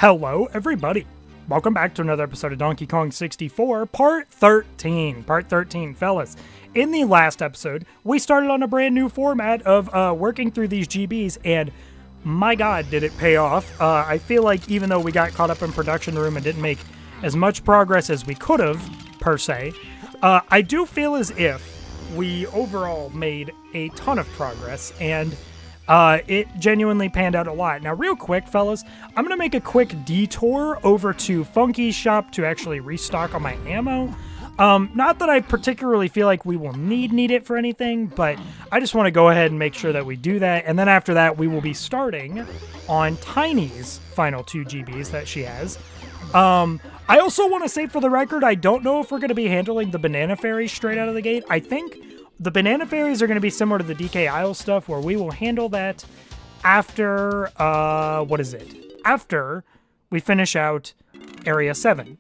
Hello, everybody. Welcome back to another episode of Donkey Kong 64, Part 13. Part 13, fellas. In the last episode, we started on a brand new format of working through these GBs, and my god, did it pay off. I feel like even though we got caught up in production room and didn't make as much progress as we could have, per se, I do feel as if we overall made a ton of progress, and it genuinely panned out a lot. Now, real quick, fellas, I'm going to make a quick detour over to Funky's shop to actually restock on my ammo. Not that I particularly feel like we will need it for anything, but I just want to go ahead and make sure that we do that. And then after that, we will be starting on Tiny's final 2 GBs that she has. I also want to say for the record, I don't know if we're going to be handling the Banana Fairy straight out of the gate. I think the Banana Fairies are going to be similar to the DK Isle stuff, where we will handle that after, after we finish out Area 7,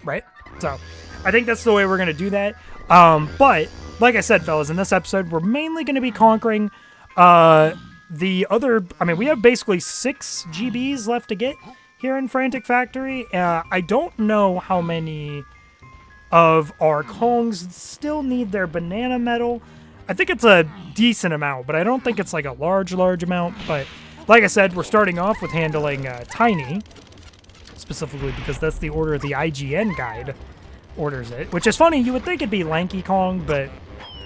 right? So, I think that's the way we're going to do that. But, like I said, fellas, in this episode, we're mainly going to be conquering, the other, we have basically 6 GBs left to get here in Frantic Factory. I don't know how many of our Kongs still need their banana medal. I think it's a decent amount, but I don't think it's like a large amount. But like I said, we're starting off with handling Tiny, specifically because that's the order the IGN guide orders it. Which is funny, you would think it'd be Lanky Kong, but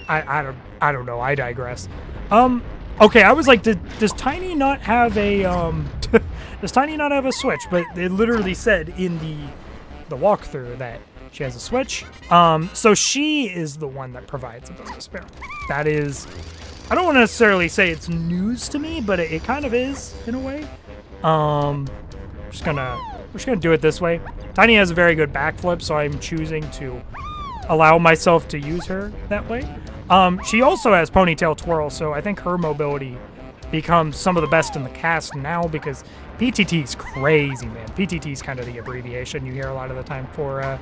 I don't know, I digress. Okay, I was like, does Tiny not have a does Tiny not have a switch? But it literally said in the walkthrough that she has a switch. So she is the one that provides a bonus barrel. That is, I don't want to necessarily say it's news to me, but it kind of is in a way. We're just gonna do it this way. Tiny has a very good backflip, so I'm choosing to allow myself to use her that way. She also has ponytail twirl, so I think her mobility becomes some of the best in the cast now, because PTT is crazy, man. PTT is kind of the abbreviation you hear a lot of the time for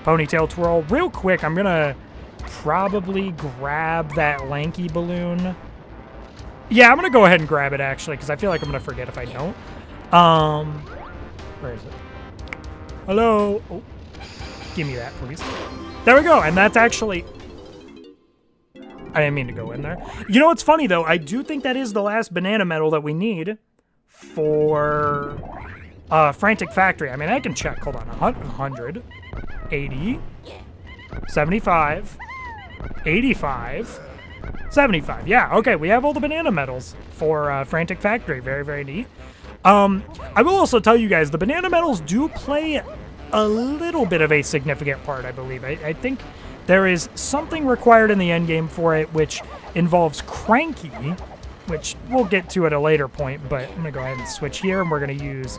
ponytail twirl. Real quick, I'm gonna probably grab that lanky balloon. Yeah, I'm gonna go ahead and grab it, actually, because I feel like I'm gonna forget if I don't. Where is it? Hello? Oh, give me that, please. There we go, and that's actually... I didn't mean to go in there. You know what's funny, though? I do think that is the last banana medal that we need for Frantic Factory. I can check. Hold on. 100, 80, 75, 85, 75. Yeah, okay. We have all the banana medals for Frantic Factory. Very, very neat. I will also tell you guys, the banana medals do play a little bit of a significant part, I believe. I think there is something required in the endgame for it, which involves Cranky, which we'll get to at a later point, but I'm going to go ahead and switch here, and we're going to use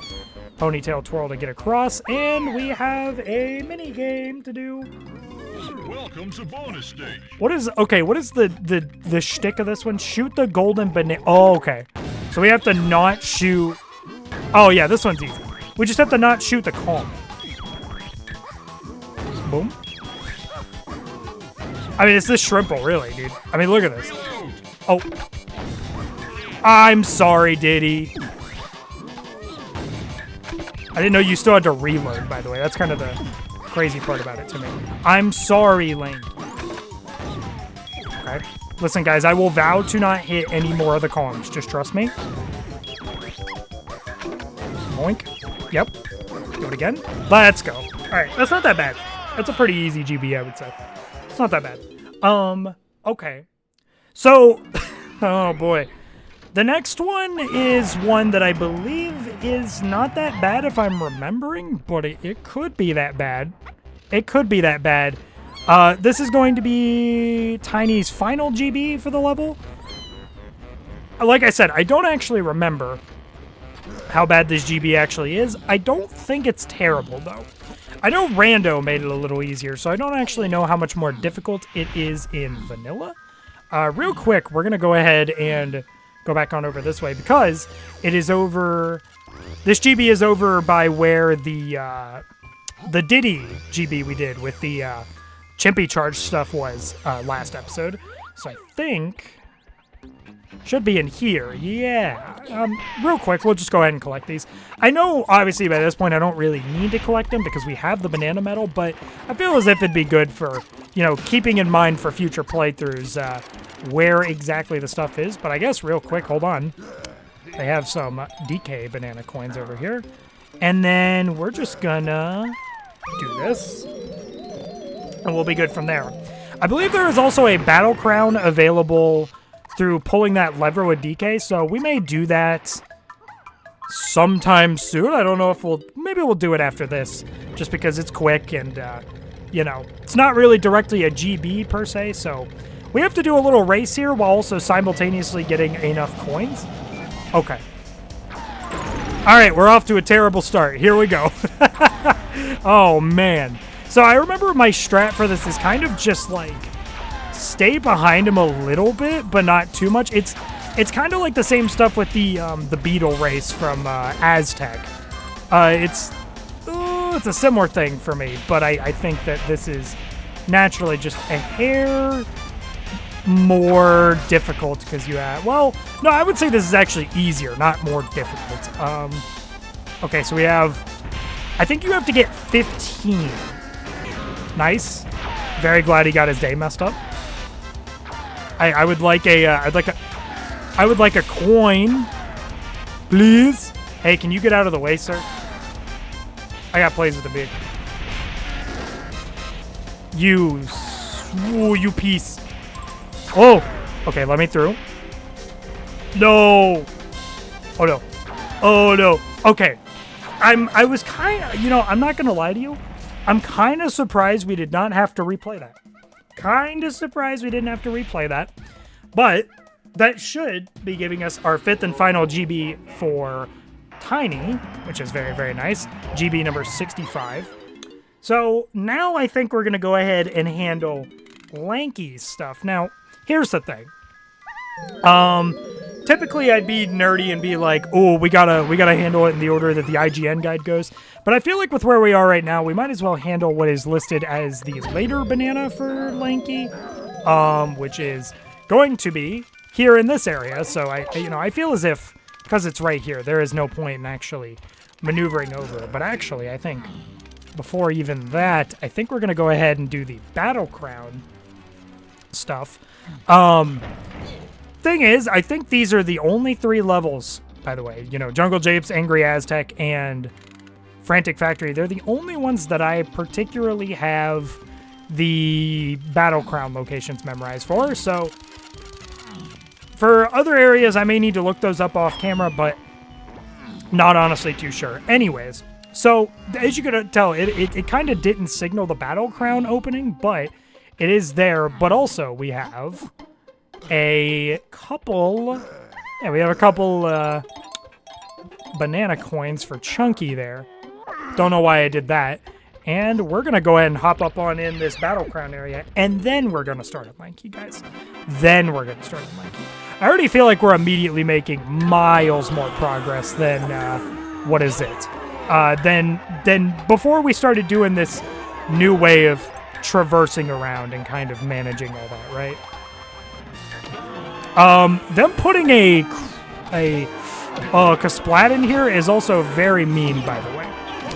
Ponytail Twirl to get across, and we have a mini game to do. Welcome to bonus stage. What is the shtick of this one? Shoot the golden banana. Oh, okay. So we have to not shoot. Oh, yeah, this one's easy. We just have to not shoot the Kong. Boom. It's this Shrimple, really, dude. Look at this. Oh. I'm sorry, Diddy. I didn't know you still had to reload, by the way. That's kind of the crazy part about it to me. I'm sorry, Link. Okay. Listen, guys, I will vow to not hit any more of the Kongs. Just trust me. Boink. Yep. Do it again. Let's go. All right. That's not that bad. That's a pretty easy GB, I would say. It's not that bad. Okay. So, oh boy. The next one is one that I believe is not that bad if I'm remembering, but it could be that bad. It could be that bad. This is going to be Tiny's final GB for the level. Like I said, I don't actually remember how bad this GB actually is. I don't think it's terrible, though. I know Rando made it a little easier, so I don't actually know how much more difficult it is in vanilla. Real quick, we're going to go ahead and go back on over this way, because it is over... This GB is over by where the Diddy GB we did with the Chimpy Charge stuff was last episode. So I think Should be in here. Yeah. Real quick, we'll just go ahead and collect these. I know, obviously, by this point, I don't really need to collect them because we have the banana medal, but I feel as if it'd be good for, you know, keeping in mind for future playthroughs where exactly the stuff is. But I guess real quick, hold on. They have some DK banana coins over here. And then we're just gonna do this. And we'll be good from there. I believe there is also a battle crown available through pulling that lever with DK, so we may do that sometime soon. I don't know if maybe we'll do it after this, just because it's quick and, you know, it's not really directly a GB per se, so we have to do a little race here while also simultaneously getting enough coins. Okay. All right, we're off to a terrible start. Here we go. Oh, man. So I remember my strat for this is kind of just like stay behind him a little bit, but not too much. It's kind of like the same stuff with the beetle race from Aztec. It's a similar thing for me, but I think that this is naturally just a hair more difficult because you have, well, no, I would say this is actually easier, not more difficult. Okay, so we have, I think you have to get 15. Nice. Very glad he got his day messed up. I would like I would like a coin, please. Hey, can you get out of the way, sir? I got plays with the big. You piece. Oh, okay. Let me through. No. Oh no. Oh no. Okay. I was kind of, you know, I'm not gonna lie to you. I'm kind of surprised we did not have to replay that. Kind of surprised we didn't have to replay that, but that should be giving us our 5th and final GB for Tiny, which is very, very nice. GB number 65. So now I think we're going to go ahead and handle Lanky's stuff. Now, here's the thing. Typically I'd be nerdy and be like, oh, we gotta handle it in the order that the IGN guide goes. But I feel like with where we are right now, we might as well handle what is listed as the later banana for Lanky, which is going to be here in this area. So I feel as if, because it's right here, there is no point in actually maneuvering over. But actually, I think before even that, I think we're gonna go ahead and do the battle crown stuff. Thing is, I think these are the only 3 levels, by the way. You know, Jungle Japes, Angry Aztec, and Frantic Factory. They're the only ones that I particularly have the Battle Crown locations memorized for. So, for other areas, I may need to look those up off camera, but not honestly too sure. Anyways, so, as you could tell, it kind of didn't signal the Battle Crown opening, but it is there. But also, we have a couple banana coins for Chunky there. Don't know why I did that. And we're gonna go ahead and hop up on in this Battle Crown area, and then we're gonna start at Lanky, guys. Then we're gonna start at Lanky. I already feel like we're immediately making miles more progress than what is it? Than before we started doing this new way of traversing around and kind of managing all that, right? Them putting a Kasplat in here is also very mean, by the way.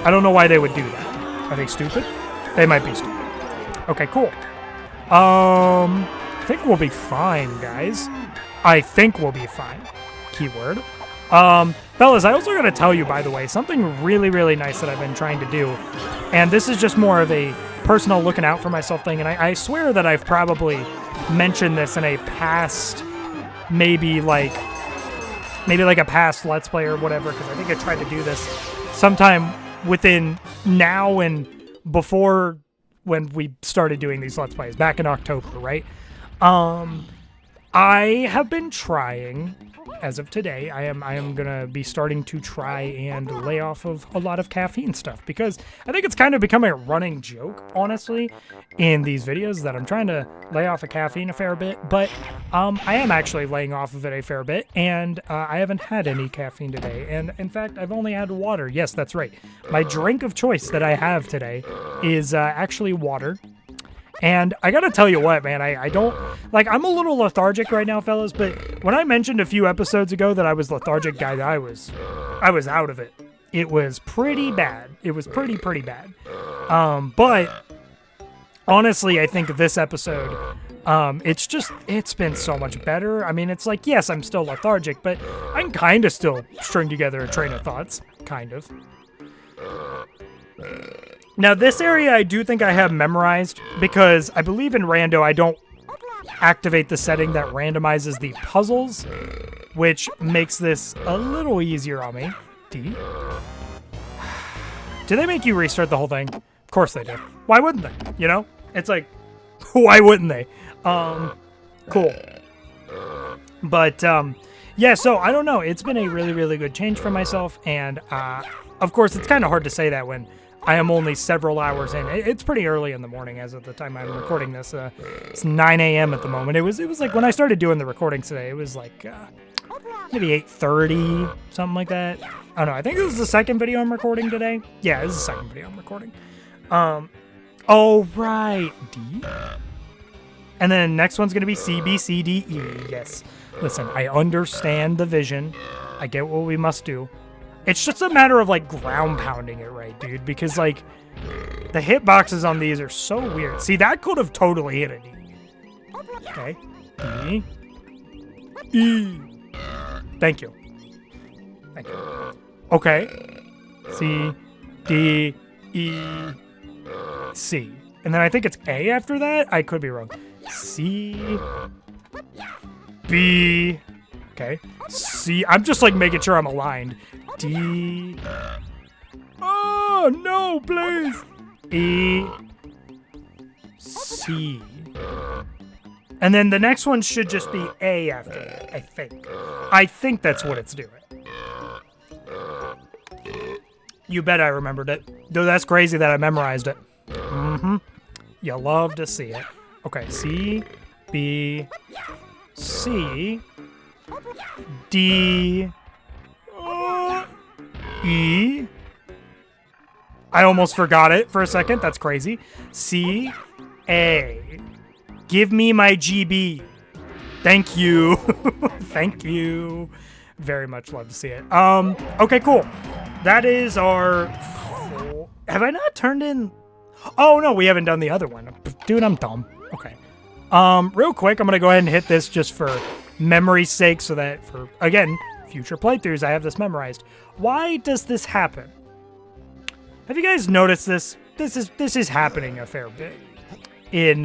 I don't know why they would do that. Are they stupid? They might be stupid. Okay, cool. I think we'll be fine, guys. I think we'll be fine. Keyword. Fellas, I also gotta tell you, by the way, something really, really nice that I've been trying to do, and this is just more of a personal looking out for myself thing, and I swear that I've probably mentioned this in a past, maybe like a past Let's Play or whatever, because I think I tried to do this sometime within now and before when we started doing these Let's Plays, back in October, right? I have been trying, as of today, I am gonna be starting to try and lay off of a lot of caffeine stuff, because I think it's kind of become a running joke, honestly, in these videos that I'm trying to lay off of caffeine a fair bit, but I am actually laying off of it a fair bit, and I haven't had any caffeine today, and in fact, I've only had water. Yes, that's right. My drink of choice that I have today is actually water. And I gotta tell you what, man, I don't, like, I'm a little lethargic right now, fellas, but when I mentioned a few episodes ago that I was lethargic, guys, I was out of it. It was pretty bad. It was pretty bad. But honestly, I think this episode, it's been so much better. I mean, it's like, yes, I'm still lethargic, but I can kind of still string together a train of thoughts. Kind of. Now, this area I do think I have memorized because I believe in Rando I don't activate the setting that randomizes the puzzles, which makes this a little easier on me. D? Do they make you restart the whole thing? Of course they do. Why wouldn't they? You know? It's like, why wouldn't they? Cool. But, yeah, so I don't know. It's been a really good change for myself. And, of course, it's kind of hard to say that when I am only several hours in. It's pretty early in the morning as of the time I'm recording this. It's 9 a.m. at the moment. It was like when I started doing the recordings today, it was like maybe 8:30, something like that. I don't know. I think this is the second video I'm recording today. Yeah, this is the second video I'm recording. Oh, right. D? And then next one's going to be C, B, C, D, E. Yes. Listen, I understand the vision. I get what we must do. It's just a matter of, like, ground pounding it right, dude, because, like, the hitboxes on these are so weird. See, that could have totally hit a D. Okay. D. E. Thank you. Thank you. Okay. C. D. E. C. And then I think it's A after that? I could be wrong. C. B. Okay. C. I'm just, like, making sure I'm aligned. D. Oh, no, please. E. C. And then the next one should just be A after that, I think. I think that's what it's doing. You bet I remembered it. Dude, that's crazy that I memorized it. Mm-hmm. You love to see it. Okay, C, B, C, D, E. I almost forgot it for a second. That's crazy. C, A. Give me my GB. Thank you. Thank you. Very much love to see it. Okay, cool. That is our... Have I not turned in... Oh, no, we haven't done the other one. Dude, I'm dumb. Okay. Real quick, I'm going to go ahead and hit this just for memory's sake so that for, again, future playthroughs, I have this memorized. Why does this happen? Have you guys noticed this? This is happening a fair bit in,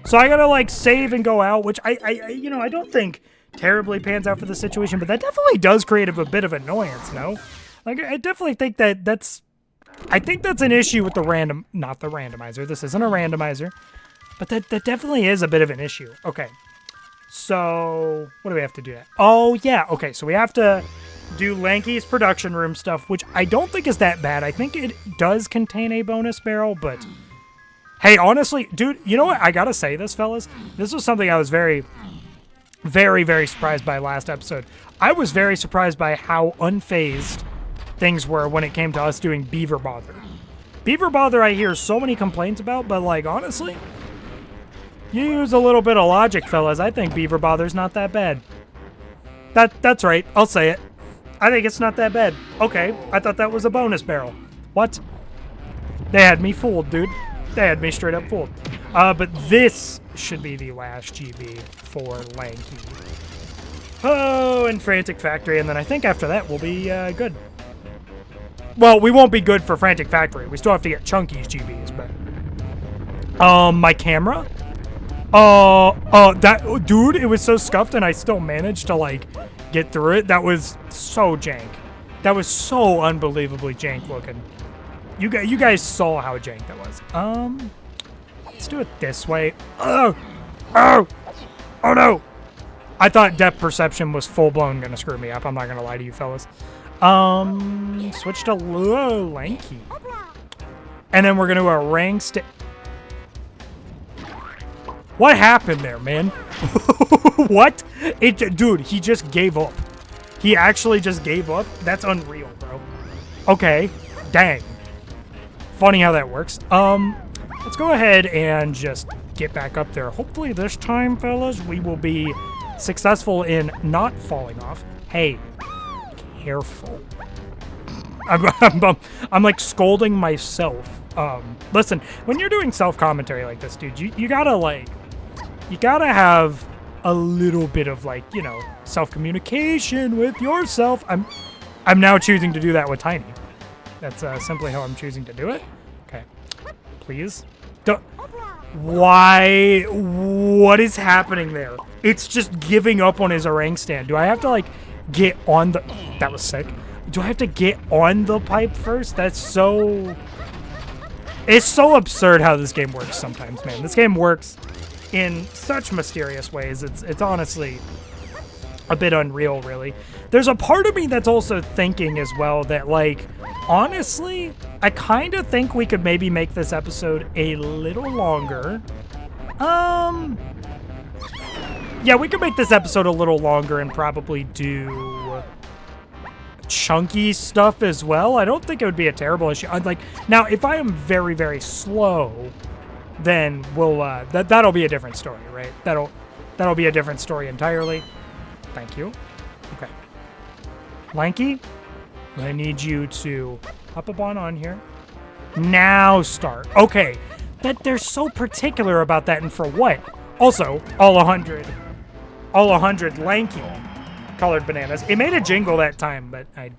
So I gotta, like, save and go out, which I don't think terribly pans out for the situation, but that definitely does create a bit of annoyance, no? Like, I definitely think that's an issue with not the randomizer. This isn't a randomizer, but that definitely is a bit of an issue. Okay, so what do we have to do? Oh, yeah, okay, so we have to do Lanky's production room stuff, which I don't think is that bad. I think it does contain a bonus barrel, but hey, honestly, dude, you know what? I gotta say this, fellas. This was something I was very, very surprised by last episode. I was very surprised by how unfazed things were when it came to us doing Beaver Bother. Beaver Bother I hear so many complaints about, but, like, honestly, you use a little bit of logic, fellas. I think Beaver Bother's not that bad. That's right. I'll say it. I think it's not that bad. Okay, I thought that was a bonus barrel. What? They had me fooled, dude. They had me straight up fooled. But this should be the last GB for Lanky. Oh, and Frantic Factory, and then I think after that we'll be good. Well, we won't be good for Frantic Factory. We still have to get Chunky's GBs, but... my camera? Dude, it was so scuffed and I still managed to, like, get through it. That was so jank. That was so unbelievably jank looking. You guys saw how jank that was. Let's do it this way. Oh no! I thought depth perception was full-blown gonna screw me up. I'm not gonna lie to you fellas. Switch to Lanky. And then we're gonna do a ring stick. What happened there, man? What? Dude, he just gave up. He actually just gave up? That's unreal, bro. Okay. Dang. funny how that works. Let's go ahead and just get back up there. Hopefully this time, fellas, we will be successful in not falling off. Hey, careful. I'm like scolding myself. Listen, when you're doing self-commentary like this, dude, you gotta have a little bit of like, you know, self-communication with yourself. I'm now choosing to do that with Tiny. That's simply how I'm choosing to do it. Okay, please. Don't. Why? What is happening there? It's just giving up on his orang stand. Do I have to like get on the? That was sick. Do I have to get on the pipe first? That's so. It's so absurd how this game works sometimes, man. This game works in such mysterious ways. It's honestly a bit unreal, really. There's a part of me that's also thinking as well that, like, honestly, I kind of think we could maybe make this episode a little longer. Yeah, we could make this episode a little longer and probably do chunky stuff as well. I don't think it would be a terrible issue. Like, now, if I am very, very slow, then we'll, that'll be a different story, right? That'll be a different story entirely. Thank you. Okay. Lanky, I need you to hop up on here. Now start. Okay. They're so particular about that, and for what? Also, all 100 Lanky colored bananas. It made a jingle that time, but I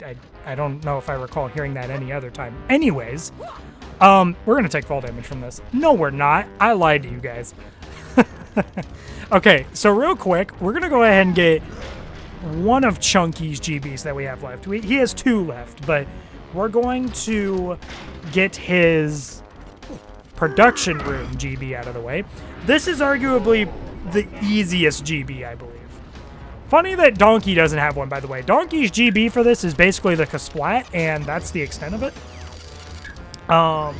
don't know if I recall hearing that any other time. Anyways, we're gonna take fall damage from this. No, we're not. I lied to you guys. Okay, so real quick, we're gonna go ahead and get one of Chunky's GBs that we have left. He has 2 left, but we're going to get his production room GB out of the way. This is arguably the easiest GB, I believe. Funny that Donkey doesn't have one, by the way. Donkey's GB for this is basically the Kasplat, and that's the extent of it. I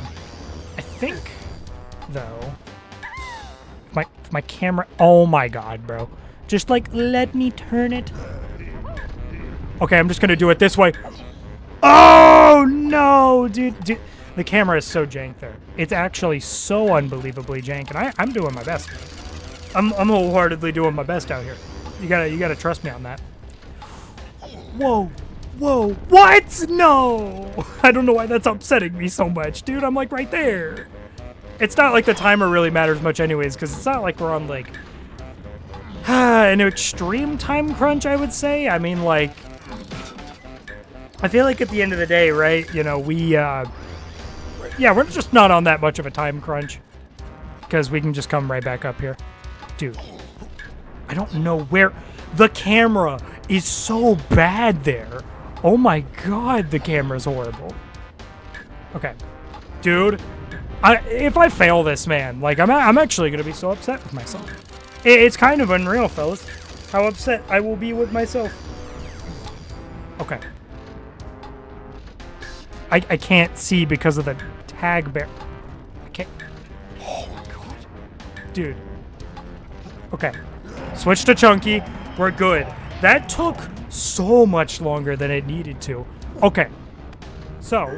think, though, my camera... Oh my god, bro. Just, like, let me turn it. Okay, I'm just gonna do it this way. Oh, no, dude. The camera is so jank there. It's actually so unbelievably jank, and I'm doing my best. I'm wholeheartedly doing my best out here. You gotta trust me on that. Whoa. What? No! I don't know why that's upsetting me so much, dude. I'm, like, right there. It's not like the timer really matters much anyways, because it's not like we're on, like... an extreme time crunch, I would say. I mean, like, I feel like at the end of the day, right, you know, yeah, we're just not on that much of a time crunch because we can just come right back up here. Dude, I don't know where the camera is so bad there. Oh my god, the camera's horrible. Okay, dude, if I fail this, man, like, I'm actually gonna be so upset with myself. It's kind of unreal, fellas, how upset I will be with myself. Okay. I can't see because of the tag bear. I can't. Oh my god. Dude. Okay. Switch to Chunky. We're good. That took so much longer than it needed to. Okay. So,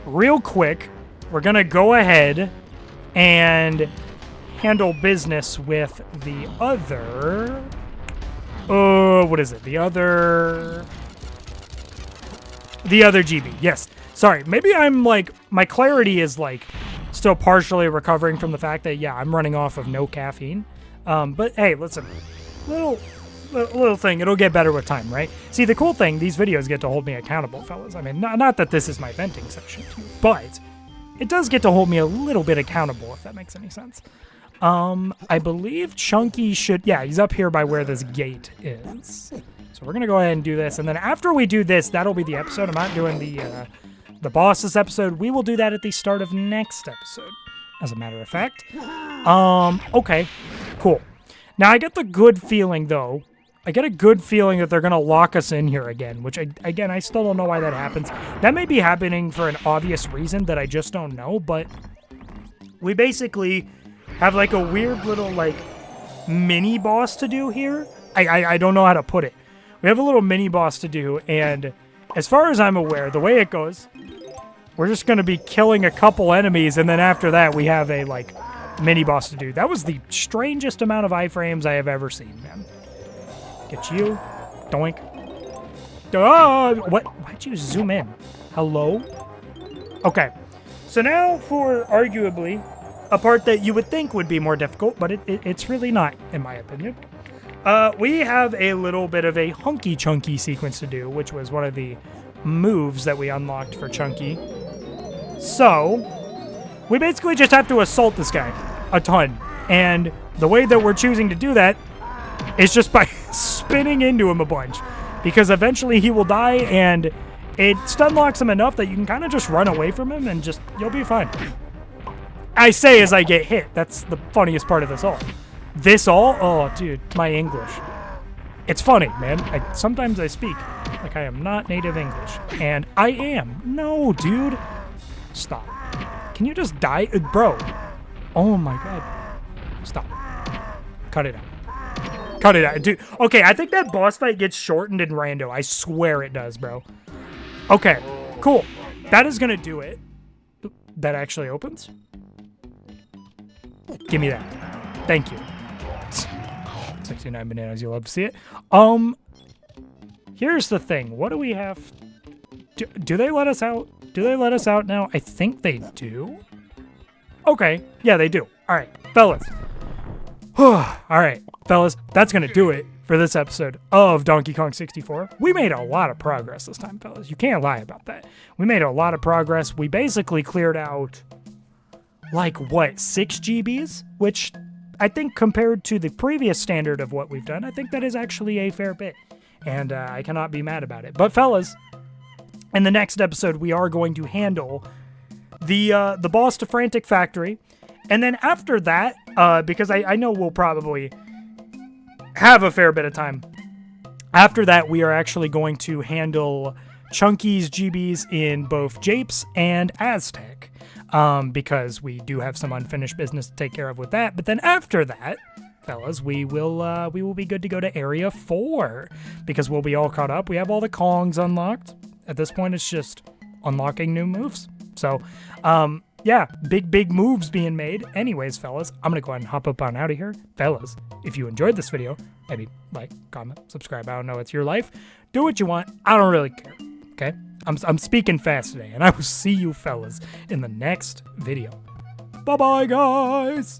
real quick, we're going to go ahead and handle business with the other... what is it? The other GB. Yes. Sorry. Maybe I'm like, my clarity is like still partially recovering from the fact that, yeah, I'm running off of no caffeine. But hey, listen, little thing. It'll get better with time, right? See, the cool thing, these videos get to hold me accountable, fellas. I mean, not that this is my venting session, but it does get to hold me a little bit accountable, if that makes any sense. I believe Chunky should... Yeah, he's up here by where this gate is. So we're going to go ahead and do this. And then after we do this, that'll be the episode. I'm not doing the boss this episode. We will do that at the start of next episode, as a matter of fact. Okay, cool. Now, I get the good feeling, though. I get a good feeling that they're going to lock us in here again, which, again, I still don't know why that happens. That may be happening for an obvious reason that I just don't know, but we basically have, like, a weird little, like, mini-boss to do here. I don't know how to put it. We have a little mini-boss to do, and as far as I'm aware, the way it goes... We're just going to be killing a couple enemies, and then after that, we have a, like, mini-boss to do. That was the strangest amount of iframes I have ever seen, man. Get you. Doink. What? Why'd you zoom in? Hello? Okay. So now for, arguably, a part that you would think would be more difficult, but it's really not, in my opinion. We have a little bit of a hunky-chunky sequence to do, which was one of the moves that we unlocked for Chunky. So, we basically just have to assault this guy a ton. And the way that we're choosing to do that is just by spinning into him a bunch. Because eventually he will die, and it stun locks him enough that you can kind of just run away from him and just, you'll be fine. I say as I get hit. That's the funniest part of this all. This all? Oh, dude, my English. It's funny, man. Sometimes I speak like I am not native English. And I am. No, dude. Stop. Can you just die? Bro. Oh, my God. Stop. Cut it out. Cut it out. Dude. Okay, I think that boss fight gets shortened in rando. I swear it does, bro. Okay, cool. That is going to do it. That actually opens? Give me that. Thank you. 69 bananas, you love to see it. Here's the thing. What do we have? Do they let us out? Do they let us out now? I think they do. Okay. Yeah, they do. All right, fellas. All right, fellas. That's going to do it for this episode of Donkey Kong 64. We made a lot of progress this time, fellas. You can't lie about that. We made a lot of progress. We basically cleared out, like, what, 6 GBs? Which I think compared to the previous standard of what we've done, I think that is actually a fair bit. And I cannot be mad about it. But fellas, in the next episode, we are going to handle the boss to Frantic Factory. And then after that, because I know we'll probably have a fair bit of time. After that, we are actually going to handle Chunky's GBs in both Japes and Aztec. Because we do have some unfinished business to take care of with that. But then after that, fellas, we will be good to go to Area 4. Because we'll be all caught up. We have all the Kongs unlocked. At this point, it's just unlocking new moves. So, yeah, big moves being made. Anyways, fellas, I'm going to go ahead and hop up on out of here. Fellas, if you enjoyed this video, maybe like, comment, subscribe. I don't know. It's your life. Do what you want. I don't really care. Okay? I'm speaking fast today, and I will see you fellas in the next video. Bye-bye, guys!